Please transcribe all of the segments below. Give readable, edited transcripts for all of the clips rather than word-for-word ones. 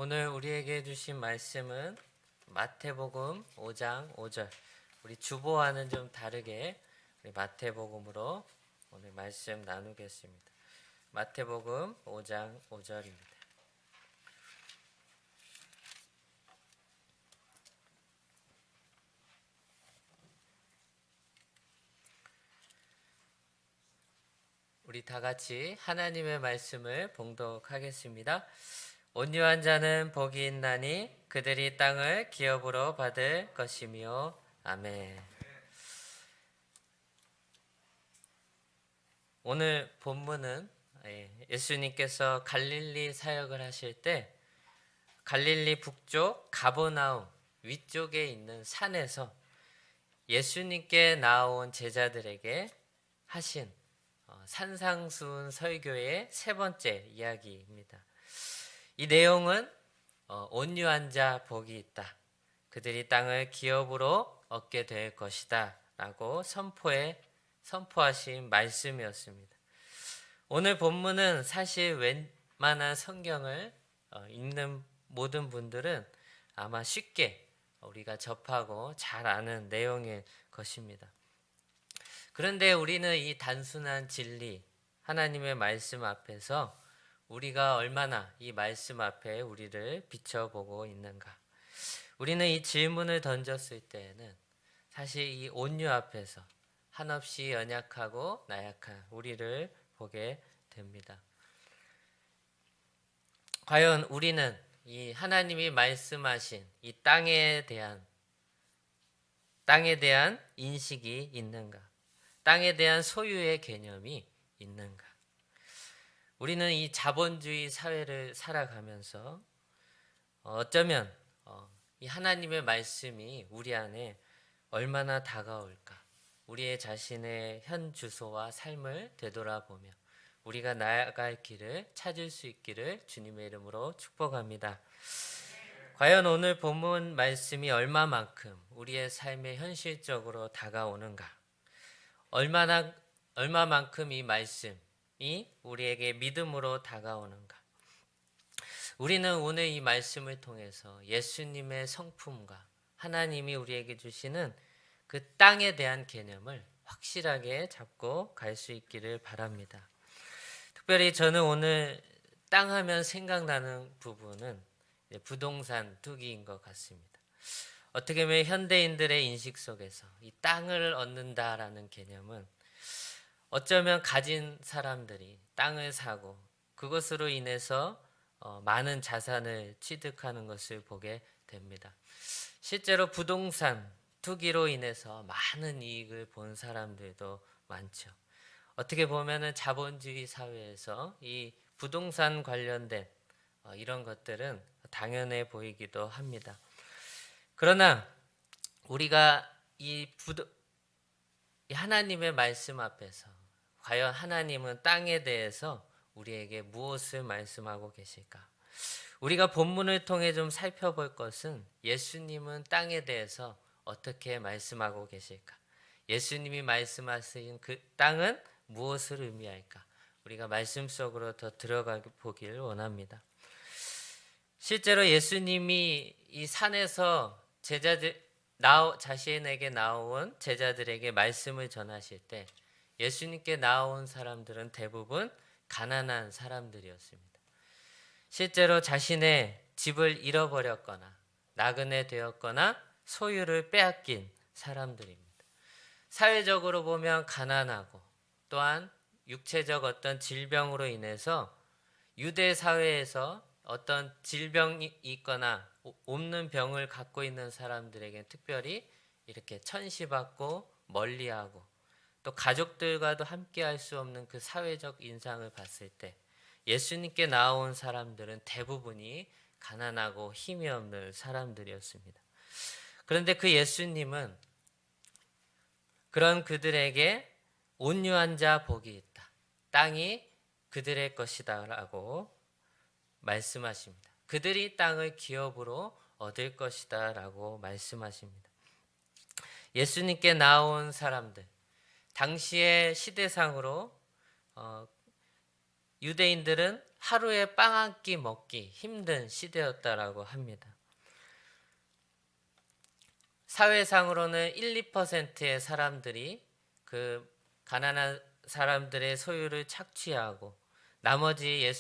오늘 우리에게 주신 말씀은 마태복음 5장 5절. 우리 주보와는 좀 다르게 우리 마태복음으로 오늘 말씀 나누겠습니다. 마태복음 5장 5절입니다. 우리 다 같이 하나님의 말씀을 봉독하겠습니다. 온유한 자는 복이 있나니 그들이 땅을 기업으로 받을 것이며. 아멘. 오늘 본문은 예수님께서 갈릴리 사역을 하실 때 갈릴리 북쪽 가버나움 위쪽에 있는 산에서 예수님께 나온 제자들에게 하신 산상수훈 설교의 세 번째 이야기입니다. 이 내용은 온유한 자 복이 있다. 그들이 땅을 기업으로 얻게 될 것이다. 라고 선포하신 말씀이었습니다. 오늘 본문은 사실 웬만한 성경을 읽는 모든 분들은 아마 쉽게 우리가 접하고 잘 아는 내용일 것입니다. 그런데 우리는 이 단순한 진리, 하나님의 말씀 앞에서 우리가 얼마나 이 말씀 앞에 우리를 비춰보고 있는가? 우리는 이 질문을 던졌을 때에는 사실 이 온유 앞에서 한없이 연약하고 나약한 우리를 보게 됩니다. 과연 우리는 이 하나님이 말씀하신 이 땅에 대한 인식이 있는가? 땅에 대한 소유의 개념이 있는가? 우리는 이 자본주의 사회를 살아가면서 어쩌면 이 하나님의 말씀이 우리 안에 얼마나 다가올까? 우리의 자신의 현 주소와 삶을 되돌아보며 우리가 나아갈 길을 찾을 수 있기를 주님의 이름으로 축복합니다. 과연 오늘 본문 말씀이 얼마만큼 우리의 삶에 현실적으로 다가오는가? 얼마만큼 이 말씀이 우리에게 믿음으로 다가오는가? 우리는 오늘 이 말씀을 통해서 예수님의 성품과 하나님이 우리에게 주시는 그 땅에 대한 개념을 확실하게 잡고 갈 수 있기를 바랍니다. 특별히 저는 오늘 땅 하면 생각나는 부분은 부동산 투기인 것 같습니다. 어떻게 보면 현대인들의 인식 속에서 이 땅을 얻는다라는 개념은 어쩌면 가진 사람들이 땅을 사고 그것으로 인해서 많은 자산을 취득하는 것을 보게 됩니다. 실제로 부동산 투기로 인해서 많은 이익을 본 사람들도 많죠. 어떻게 보면은 자본주의 사회에서 이 부동산 관련된 이런 것들은 당연해 보이기도 합니다. 그러나 우리가 이 하나님의 말씀 앞에서 과연 하나님은 땅에 대해서 우리에게 무엇을 말씀하고 계실까? 우리가 본문을 통해 좀 살펴볼 것은 예수님은 땅에 대해서 어떻게 말씀하고 계실까? 예수님이 말씀하신 그 땅은 무엇을 의미할까? 우리가 말씀 속으로 더 들어가 보기를 원합니다. 실제로 예수님이 이 산에서 자신에게 나온 제자들에게 말씀을 전하실 때 예수님께 나온 사람들은 대부분 가난한 사람들이었습니다. 실제로 자신의 집을 잃어버렸거나 나그네 되었거나 소유를 빼앗긴 사람들입니다. 사회적으로 보면 가난하고 또한 육체적 어떤 질병으로 인해서 유대 사회에서 어떤 질병이 있거나 없는 병을 갖고 있는 사람들에게 특별히 이렇게 천시받고 멀리하고 또 가족들과도 함께 할 수 없는 그 사회적 인상을 봤을 때 예수님께 나온 사람들은 대부분이 가난하고 힘이 없는 사람들이었습니다. 그런데 그 예수님은 그런 그들에게 온유한 자 복이 있다. 땅이 그들의 것이다 라고 말씀하십니다. 그들이 땅을 기업으로 얻을 것이다 라고 말씀하십니다. 예수님께 나온 사람들, 당시의 시대상으로 유대인들은 하루에 빵 한 끼 먹기 힘든 시대였다라고 합니다. 사회상으로는 1, 2%의 사람들이 그 가난한 사람들의 소유를 착취하고 나머지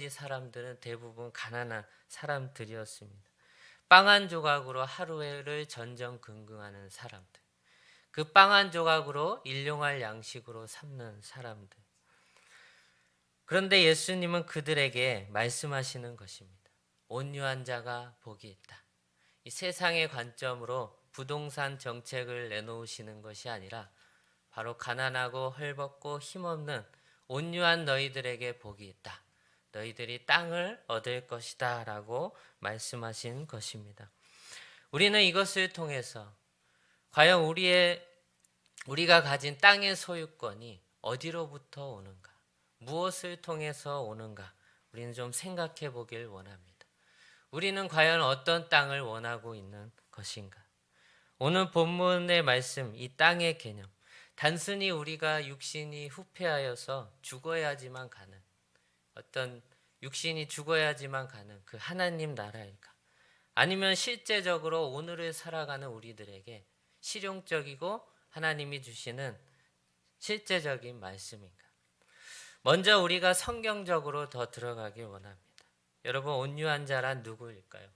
사람들은 대부분 가난한 사람들이었습니다. 빵 한 조각으로 하루를 전전긍긍하는 사람들. 그 빵 한 조각으로 일용할 양식으로 삼는 사람들. 그런데 예수님은 그들에게 말씀하시는 것입니다. 온유한 자가 복이 있다. 이 세상의 관점으로 부동산 정책을 내놓으시는 것이 아니라 바로 가난하고 헐벗고 힘없는 온유한 너희들에게 복이 있다. 너희들이 땅을 얻을 것이다 라고 말씀하신 것입니다. 우리는 이것을 통해서 과연 우리가 가진 땅의 소유권이 어디로부터 오는가? 무엇을 통해서 오는가? 우리는 좀 생각해 보길 원합니다. 우리는 과연 어떤 땅을 원하고 있는 것인가? 오늘 본문의 말씀, 이 땅의 개념, 단순히 우리가 육신이 후패하여서 죽어야지만 가는 어떤 육신이 죽어야지만 가는 그 하나님 나라일까? 아니면 실제적으로 오늘을 살아가는 우리들에게 실용적이고 하나님이 주시는 실제적인 말씀인가? 먼저 우리가 성경적으로 더 들어가길 원합니다. 여러분, 온유한 자란 누구일까요?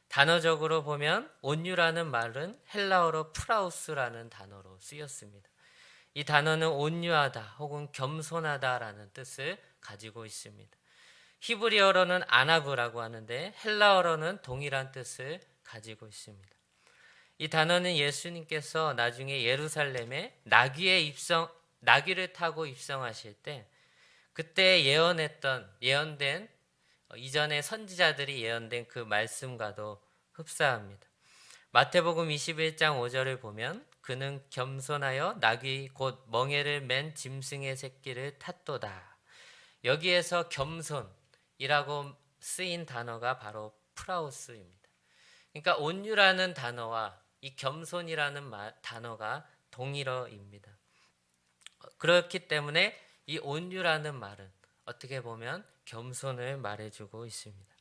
단어적으로 보면 온유라는 말은 헬라어로 프라우스라는 단어로 쓰였습니다. 이 단어는 온유하다 혹은 겸손하다라는 뜻을 가지고 있습니다. 히브리어로는 아나브라고 하는데 헬라어로는 동일한 뜻을 가지고 있습니다. 이 단어는 예수님께서 나중에 예루살렘에 나귀를 타고 입성하실 때 그때 예언된 이전에 선지자들이 예언된 그 말씀과도 흡사합니다. 마태복음 21장 5절을 보면 그는 겸손하여 나귀 곧 멍에를 맨 짐승의 새끼를 탔도다. 여기에서 겸손이라고 쓰인 단어가 바로 프라우스입니다. 그러니까 온유라는 단어와 이 겸손이라는 단어가 동일어입니다. 그렇기 때문에 이 온유라는 말은 어떻게 보면 겸손을 말해주고 있습니다.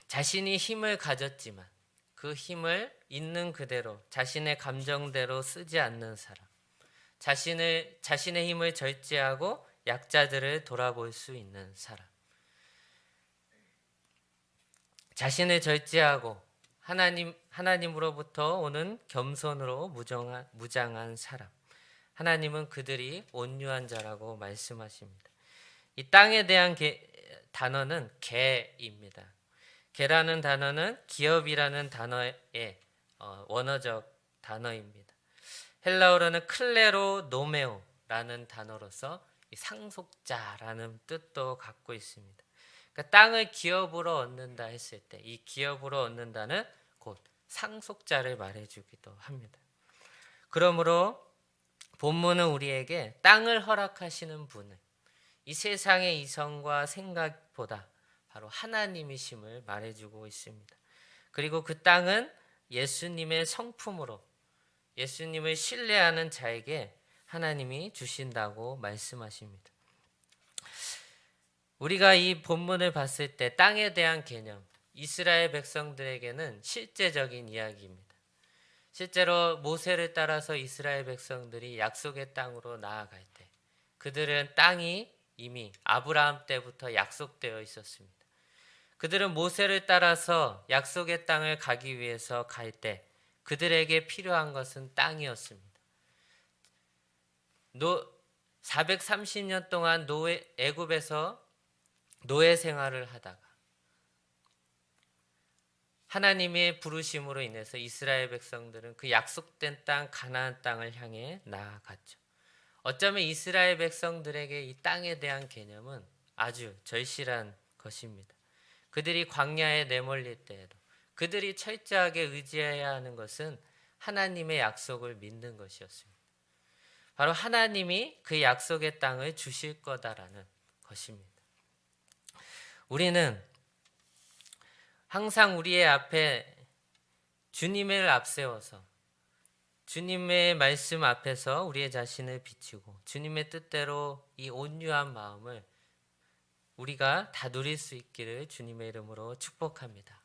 자신이 힘을 가졌지만 그 힘을 있는 그대로 자신의 감정대로 쓰지 않는 사람, 자신의 힘을 절제하고 약자들을 돌아볼 수 있는 사람, 자신을 절제하고 하나님으로부터 오는 겸손으로 무장한 사람, 하나님은 그들이 온유한 자라고 말씀하십니다. 이 땅에 대한 단어는 개입니다. 개라는 단어는 기업이라는 단어의 원어적 단어입니다. 헬라어로는 클레로 노메오라는 단어로서 상속자라는 뜻도 갖고 있습니다. 그러니까 땅을 기업으로 얻는다 했을 때 이 기업으로 얻는다는 곧 상속자를 말해주기도 합니다. 그러므로 본문은 우리에게 땅을 허락하시는 분을 이 세상의 이성과 생각보다 바로 하나님이심을 말해주고 있습니다. 그리고 그 땅은 예수님의 성품으로 예수님을 신뢰하는 자에게 하나님이 주신다고 말씀하십니다. 우리가 이 본문을 봤을 때 땅에 대한 개념, 이스라엘 백성들에게는 실제적인 이야기입니다. 실제로 모세를 따라서 이스라엘 백성들이 약속의 땅으로 나아갈 때 그들은 땅이 이미 아브라함 때부터 약속되어 있었습니다. 그들은 모세를 따라서 약속의 땅을 가기 위해서 갈 때 그들에게 필요한 것은 땅이었습니다. 430년 동안 애굽에서 노예 생활을 하다가 하나님의 부르심으로 인해서 이스라엘 백성들은 그 약속된 땅 가나안 땅을 향해 나아갔죠. 어쩌면 이스라엘 백성들에게 이 땅에 대한 개념은 아주 절실한 것입니다. 그들이 광야에 내몰릴 때에도 그들이 철저하게 의지해야 하는 것은 하나님의 약속을 믿는 것이었습니다. 바로 하나님이 그 약속의 땅을 주실 거다라는 것입니다. 우리는 항상 우리의 앞에 주님을 앞세워서 주님의 말씀 앞에서 우리의 자신을 비추고 주님의 뜻대로 이 온유한 마음을 우리가 다 누릴 수 있기를 주님의 이름으로 축복합니다.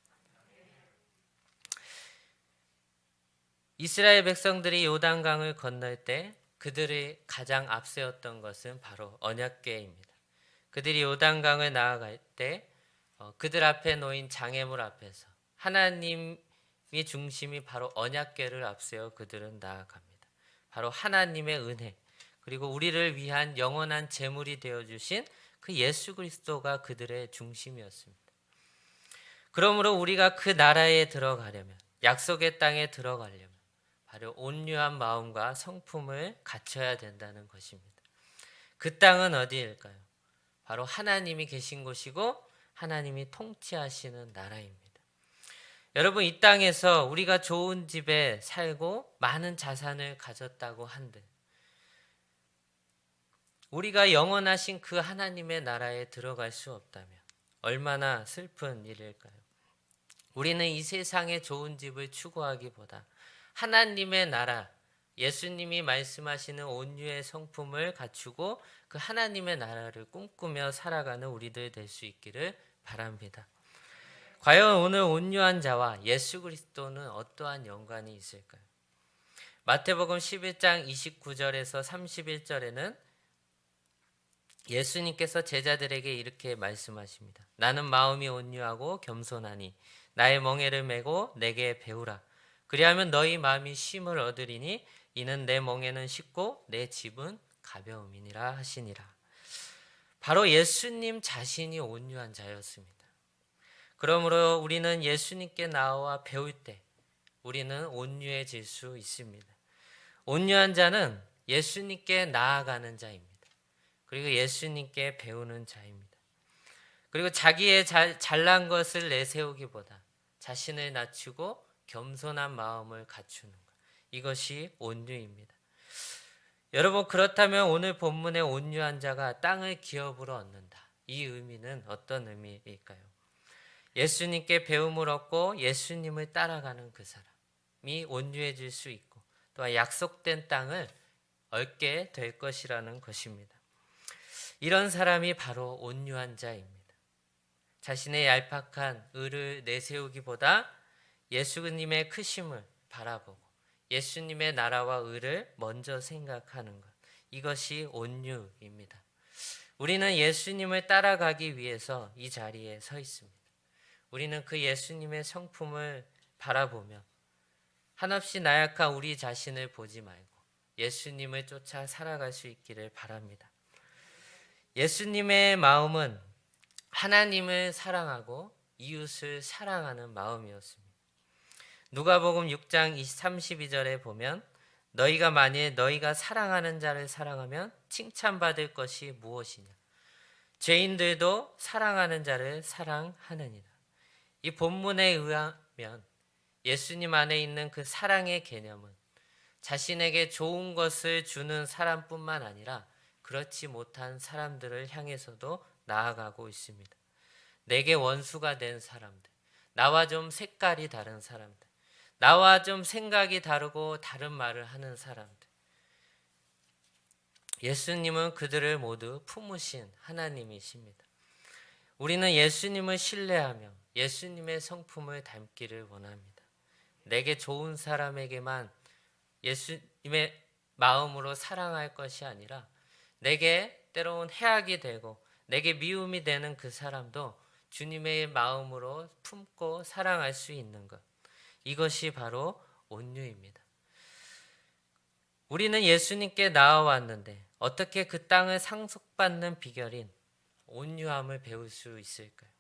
이스라엘 백성들이 요단강을 건널 때 그들이 가장 앞세웠던 것은 바로 언약궤입니다. 그들이 요단강을 나아갈 때 그들 앞에 놓인 장애물 앞에서 하나님이 중심이 바로 언약궤를 앞세워 그들은 나아갑니다. 바로 하나님의 은혜 그리고 우리를 위한 영원한 제물이 되어주신 그 예수 그리스도가 그들의 중심이었습니다. 그러므로 우리가 그 나라에 들어가려면 약속의 땅에 들어가려면 바로 온유한 마음과 성품을 갖춰야 된다는 것입니다. 그 땅은 어디일까요? 바로 하나님이 계신 곳이고 하나님이 통치하시는 나라입니다. 여러분, 이 땅에서 우리가 좋은 집에 살고 많은 자산을 가졌다고 한들 우리가 영원하신 그 하나님의 나라에 들어갈 수 없다면 얼마나 슬픈 일일까요? 우리는 이 세상의 좋은 집을 추구하기보다 하나님의 나라, 예수님이 말씀하시는 온유의 성품을 갖추고 그 하나님의 나라를 꿈꾸며 살아가는 우리들 될 수 있기를 바랍니다. 과연 오늘 온유한 자와 예수 그리스도는 어떠한 연관이 있을까요? 마태복음 11장 29절에서 31절에는 예수님께서 제자들에게 이렇게 말씀하십니다. 나는 마음이 온유하고 겸손하니 나의 멍에를 메고 내게 배우라. 그리하면 너희 마음이 쉼을 얻으리니 이는 내 멍에는 쉽고 내 짐은 가벼움이니라 하시니라. 바로 예수님 자신이 온유한 자였습니다. 그러므로 우리는 예수님께 나와 배울 때 우리는 온유해질 수 있습니다. 온유한 자는 예수님께 나아가는 자입니다. 그리고 예수님께 배우는 자입니다. 그리고 자기의 잘난 것을 내세우기보다 자신을 낮추고 겸손한 마음을 갖추는 것. 이것이 온유입니다. 여러분, 그렇다면 오늘 본문의 온유한 자가 땅을 기업으로 얻는다. 이 의미는 어떤 의미일까요? 예수님께 배움을 얻고 예수님을 따라가는 그 사람이 온유해질 수 있고 또한 약속된 땅을 얻게 될 것이라는 것입니다. 이런 사람이 바로 온유한 자입니다. 자신의 얄팍한 의를 내세우기보다 예수님의 크심을 바라보고 예수님의 나라와 의를 먼저 생각하는 것. 이것이 온유입니다. 우리는 예수님을 따라가기 위해서 이 자리에 서 있습니다. 우리는 그 예수님의 성품을 바라보며 한없이 나약한 우리 자신을 보지 말고 예수님을 쫓아 살아갈 수 있기를 바랍니다. 예수님의 마음은 하나님을 사랑하고 이웃을 사랑하는 마음이었습니다. 누가복음 6장 32절에 보면 너희가 만일 너희가 사랑하는 자를 사랑하면 칭찬받을 것이 무엇이냐? 죄인들도 사랑하는 자를 사랑하느니라. 이 본문에 의하면 예수님 안에 있는 그 사랑의 개념은 자신에게 좋은 것을 주는 사람뿐만 아니라 그렇지 못한 사람들을 향해서도 나아가고 있습니다. 내게 원수가 된 사람들, 나와 좀 색깔이 다른 사람들, 나와 좀 생각이 다르고 다른 말을 하는 사람들. 예수님은 그들을 모두 품으신 하나님이십니다. 우리는 예수님을 신뢰하며 예수님의 성품을 닮기를 원합니다. 내게 좋은 사람에게만 예수님의 마음으로 사랑할 것이 아니라 내게 때로는 해악이 되고 내게 미움이 되는 그 사람도 주님의 마음으로 품고 사랑할 수 있는 것. 이것이 바로 온유입니다. 우리는 예수님께 나아왔는데 어떻게 그 땅을 상속받는 비결인 온유함을 배울 수 있을까요?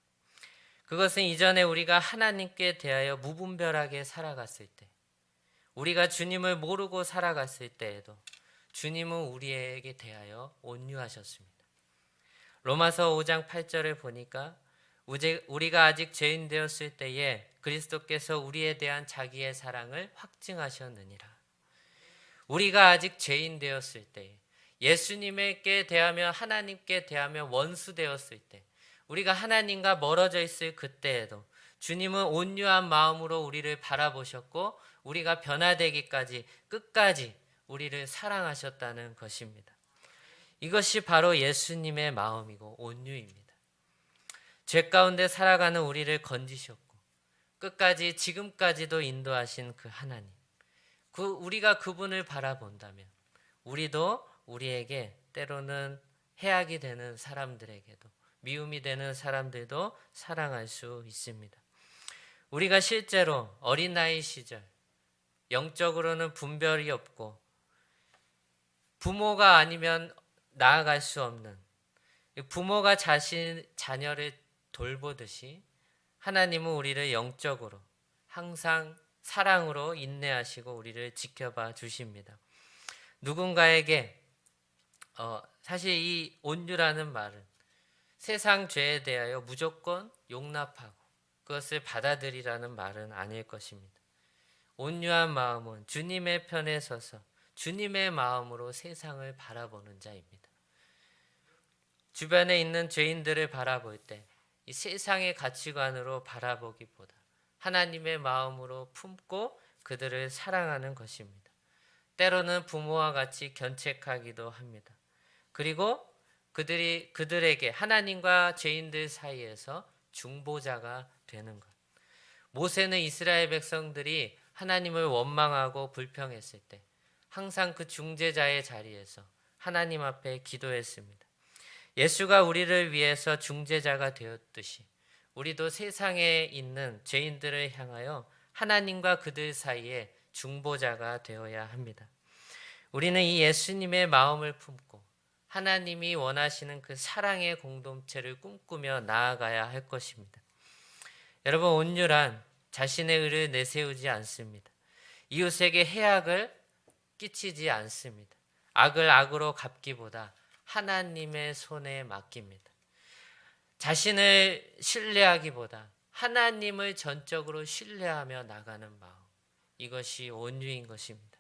그것은 이전에 우리가 하나님께 대하여 무분별하게 살아갔을 때, 우리가 주님을 모르고 살아갔을 때에도 주님은 우리에게 대하여 온유하셨습니다. 로마서 5장 8절을 보니까 우리가 아직 죄인 되었을 때에 그리스도께서 우리에 대한 자기의 사랑을 확증하셨느니라. 우리가 아직 죄인 되었을 때, 예수님께 대하며 하나님께 대하며 원수 되었을 때, 우리가 하나님과 멀어져 있을 그때에도 주님은 온유한 마음으로 우리를 바라보셨고 우리가 변화되기까지 끝까지 우리를 사랑하셨다는 것입니다. 이것이 바로 예수님의 마음이고 온유입니다. 죄 가운데 살아가는 우리를 건지셨고 끝까지 지금까지도 인도하신 그 하나님, 우리가 그분을 바라본다면 우리도 우리에게 때로는 해악이 되는 사람들에게도, 미움이 되는 사람들도 사랑할 수 있습니다. 우리가 실제로 어린 나이 시절 영적으로는 분별이 없고 부모가 아니면 나아갈 수 없는, 부모가 자녀를 돌보듯이 하나님은 우리를 영적으로 항상 사랑으로 인내하시고 우리를 지켜봐 주십니다. 누군가에게 사실 이 온유라는 말은 세상 죄에 대하여 무조건 용납하고 그것을 받아들이라는 말은 아닐 것입니다. 온유한 마음은 주님의 편에 서서 주님의 마음으로 세상을 바라보는 자입니다. 주변에 있는 죄인들을 바라볼 때 이 세상의 가치관으로 바라보기보다 하나님의 마음으로 품고 그들을 사랑하는 것입니다. 때로는 부모와 같이 견책하기도 합니다. 그리고 그들에게 하나님과 죄인들 사이에서 중보자가 되는 것. 모세는 이스라엘 백성들이 하나님을 원망하고 불평했을 때 항상 그 중재자의 자리에서 하나님 앞에 기도했습니다. 예수가 우리를 위해서 중재자가 되었듯이 우리도 세상에 있는 죄인들을 향하여 하나님과 그들 사이에 중보자가 되어야 합니다. 우리는 이 예수님의 마음을 품고 하나님이 원하시는 그 사랑의 공동체를 꿈꾸며 나아가야 할 것입니다. 여러분, 온유란 자신의 의를 내세우지 않습니다. 이웃에게 해악을 끼치지 않습니다. 악을 악으로 갚기보다 하나님의 손에 맡깁니다. 자신을 신뢰하기보다 하나님을 전적으로 신뢰하며 나가는 마음, 이것이 온유인 것입니다.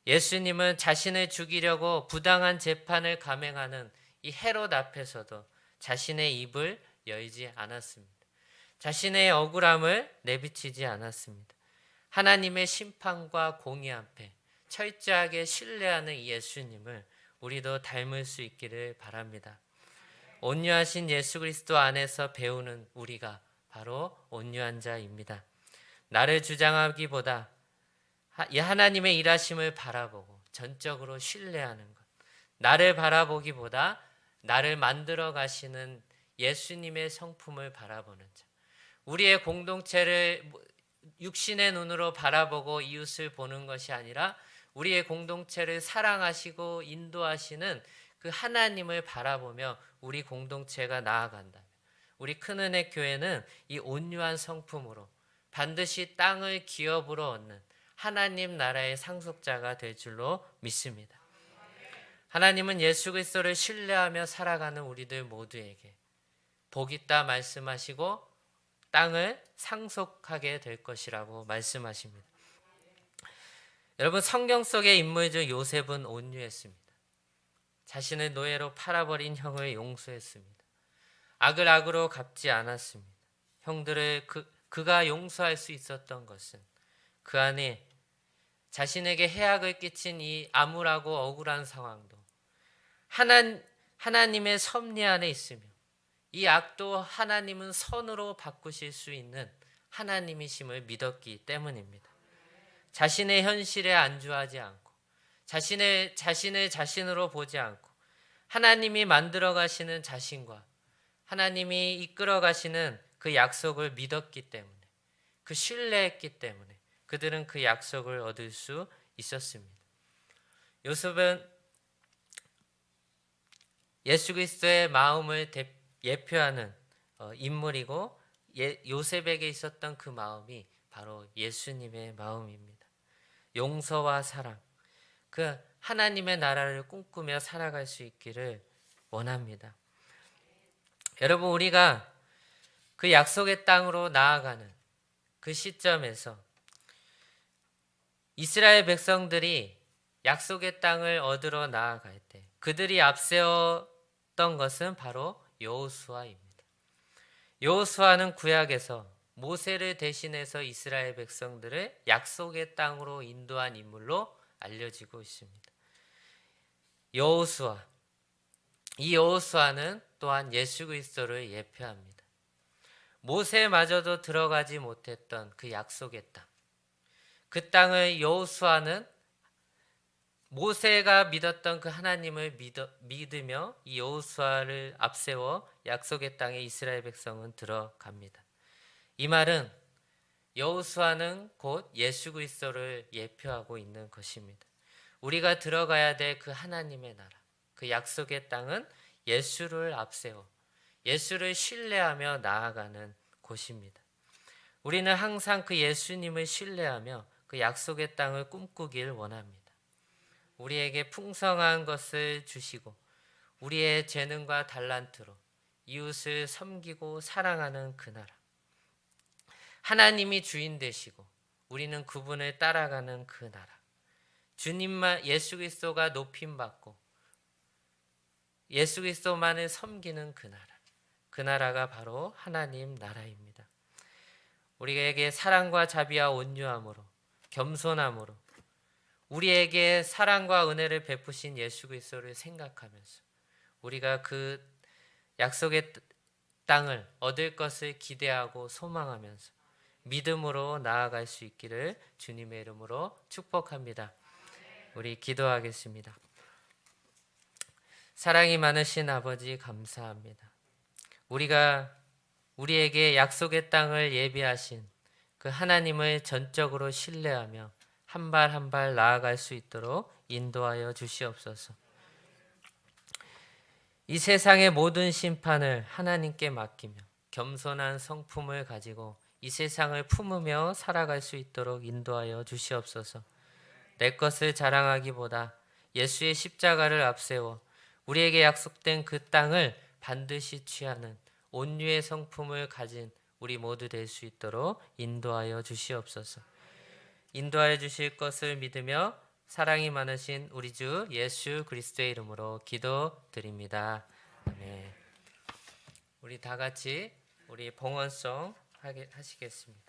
예수님은 자신을 죽이려고 부당한 재판을 감행하는 이 헤롯 앞에서도 자신의 입을 열지 않았습니다. 자신의 억울함을 내비치지 않았습니다. 하나님의 심판과 공의 앞에 철저하게 신뢰하는 이 예수님을 우리도 닮을 수 있기를 바랍니다. 온유하신 예수 그리스도 안에서 배우는 우리가 바로 온유한 자입니다. 나를 주장하기보다 하나님의 일하심을 바라보고 전적으로 신뢰하는 것, 나를 바라보기보다 나를 만들어 가시는 예수님의 성품을 바라보는 자, 우리의 공동체를 육신의 눈으로 바라보고 이웃을 보는 것이 아니라 우리의 공동체를 사랑하시고 인도하시는 그 하나님을 바라보며 우리 공동체가 나아간다면 우리 큰은혜 교회는 이 온유한 성품으로 반드시 땅을 기업으로 얻는 하나님 나라의 상속자가 될 줄로 믿습니다. 하나님은 예수 그리스도를 신뢰하며 살아가는 우리들 모두에게 복 있다 말씀하시고 땅을 상속하게 될 것이라고 말씀하십니다. 여러분, 성경 속의 인물 중 요셉은 온유했습니다. 자신을 노예로 팔아버린 형을 용서했습니다. 악을 악으로 갚지 않았습니다. 형들을 그가 용서할 수 있었던 것은 그 안에 자신에게 해악을 끼친 이 암울하고 억울한 상황도 하나님의 섭리 안에 있으며 이 악도 하나님은 선으로 바꾸실 수 있는 하나님이심을 믿었기 때문입니다. 자신의 현실에 안주하지 않고 자신을 자신으로 보지 않고 하나님이 만들어 가시는 자신과 하나님이 이끌어 가시는 그 약속을 믿었기 때문에, 그 신뢰했기 때문에 그들은 그 약속을 얻을 수 있었습니다. 요셉은 예수 그리스도의 마음을 예표하는 인물이고 요셉에게 있었던 그 마음이 바로 예수님의 마음입니다. 용서와 사랑, 그 하나님의 나라를 꿈꾸며 살아갈 수 있기를 원합니다. 여러분, 우리가 그 약속의 땅으로 나아가는 그 시점에서 이스라엘 백성들이 약속의 땅을 얻으러 나아갈 때 그들이 앞세웠던 것은 바로 여호수아입니다. 여호수아는 구약에서 모세를 대신해서 이스라엘 백성들을 약속의 땅으로 인도한 인물로 알려지고 있습니다. 여호수아, 이 여호수아는 또한 예수 그리스도를 예표합니다. 모세마저도 들어가지 못했던 그 약속의 땅, 그 땅을 여호수아는 모세가 믿었던 그 하나님을 믿으며 이 여호수아를 앞세워 약속의 땅에 이스라엘 백성은 들어갑니다. 이 말은 여호수아는 곧 예수 그리스도를 예표하고 있는 것입니다. 우리가 들어가야 될 그 하나님의 나라, 그 약속의 땅은 예수를 앞세워 예수를 신뢰하며 나아가는 곳입니다. 우리는 항상 그 예수님을 신뢰하며 그 약속의 땅을 꿈꾸길 원합니다. 우리에게 풍성한 것을 주시고 우리의 재능과 달란트로 이웃을 섬기고 사랑하는 그 나라, 하나님이 주인 되시고 우리는 그분을 따라가는 그 나라, 주님만 예수 그리스도가 높임받고 예수 그리스도만을 섬기는 그 나라, 그 나라가 바로 하나님 나라입니다. 우리에게 사랑과 자비와 온유함으로 겸손함으로 우리에게 사랑과 은혜를 베푸신 예수 그리스도를 생각하면서 우리가 그 약속의 땅을 얻을 것을 기대하고 소망하면서 믿음으로 나아갈 수 있기를 주님의 이름으로 축복합니다. 우리 기도하겠습니다. 사랑이 많으신 아버지 감사합니다. 우리에게 약속의 땅을 예비하신 그 하나님을 전적으로 신뢰하며 한 발 한 발 나아갈 수 있도록 인도하여 주시옵소서. 이 세상의 모든 심판을 하나님께 맡기며 겸손한 성품을 가지고 이 세상을 품으며 살아갈 수 있도록 인도하여 주시옵소서. 내 것을 자랑하기보다 예수의 십자가를 앞세워 우리에게 약속된 그 땅을 반드시 취하는 온유의 성품을 가진 우리 모두 될 수 있도록 인도하여 주시옵소서. 인도하여 주실 것을 믿으며 사랑이 많으신 우리 주 예수 그리스도의 이름으로 기도드립니다. 아멘. 우리 다 같이 우리 봉헌송 하시겠습니다.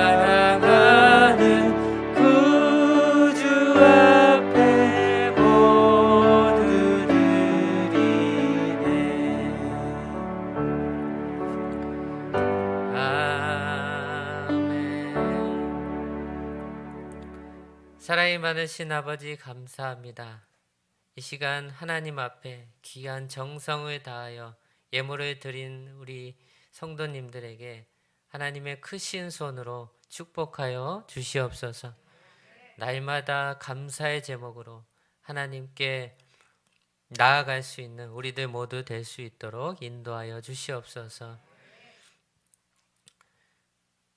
사랑하는 사랑이 많으신 아버지 감사합니다. 이 시간 하나님 앞에 귀한 정성을 다하여 예물을 드린 우리 성도님들에게 하나님의 크신 손으로 축복하여 주시옵소서. 날마다 감사의 제목으로 하나님께 나아갈 수 있는 우리들 모두 될 수 있도록 인도하여 주시옵소서.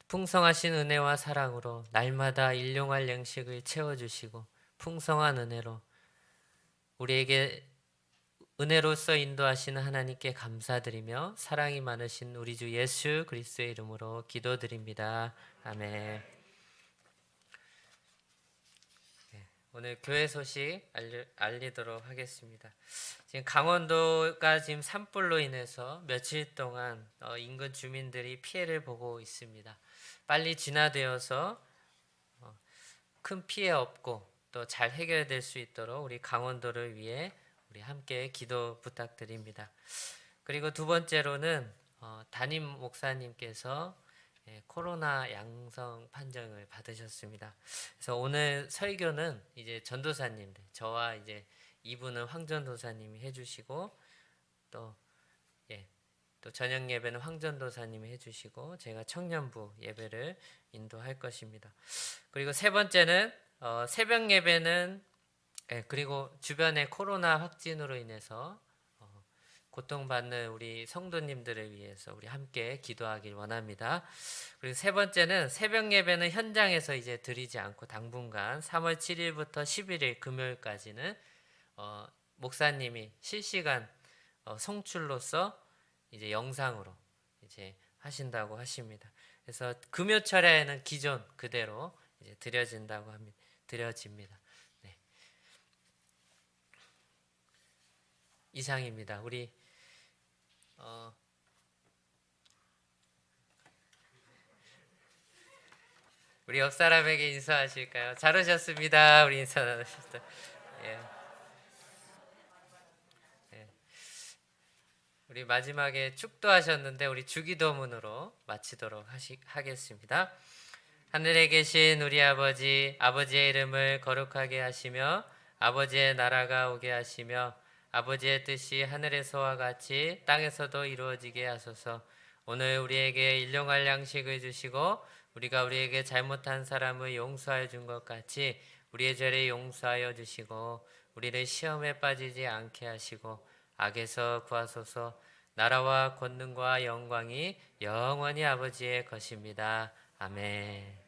풍성하신 은혜와 사랑으로 날마다 일용할 양식을 채워주시고 풍성한 은혜로 우리에게 은혜로서 인도하시는 하나님께 감사드리며 사랑이 많으신 우리 주 예수 그리스도의 이름으로 기도드립니다. 아멘. 오늘 교회 소식 알리도록 하겠습니다. 지금 강원도가 지금 산불로 인해서 며칠 동안 인근 주민들이 피해를 보고 있습니다. 빨리 진화되어서 큰 피해 없고 또 잘 해결될 수 있도록 우리 강원도를 위해 우리 함께 기도 부탁드립니다. 그리고 두 번째로는 담임 목사님께서 코로나 양성 판정을 받으셨습니다. 그래서 오늘 설교는 이제 전도사님들, 저와 이제 이분은 황전도사님이 해주시고 또 저녁 예배는 황전도사님이 해주시고 제가 청년부 예배를 인도할 것입니다. 그리고 세 번째는 새벽 예배는 그리고 주변의 코로나 확진으로 인해서 고통받는 우리 성도님들을 위해서 우리 함께 기도하길 원합니다. 그리고 세 번째는 새벽 예배는 현장에서 이제 드리지 않고 당분간 3월 7일부터 11일 금요일까지는 목사님이 실시간 송출로서 이제 영상으로 이제 하신다고 하십니다. 그래서 금요철에는 기존 그대로 이제 드려진다고 합니다. 드려집니다. 네. 이상입니다. 우리 옆 사람에게 인사하실까요? 잘 오셨습니다. 우리 인사 나누셨다. 예. 우리 마지막에 축도하셨는데 우리 주기도문으로 마치도록 하겠습니다. 하늘에 계신 우리 아버지, 아버지의 이름을 거룩하게 하시며 아버지의 나라가 오게 하시며 아버지의 뜻이 하늘에서와 같이 땅에서도 이루어지게 하소서. 오늘 우리에게 일용할 양식을 주시고 우리가 우리에게 잘못한 사람을 용서하여 준 것 같이 우리의 죄를 용서하여 주시고 우리를 시험에 빠지지 않게 하시고 악에서 구하소서. 나라와 권능과 영광이 영원히 아버지의 것입니다. 아멘.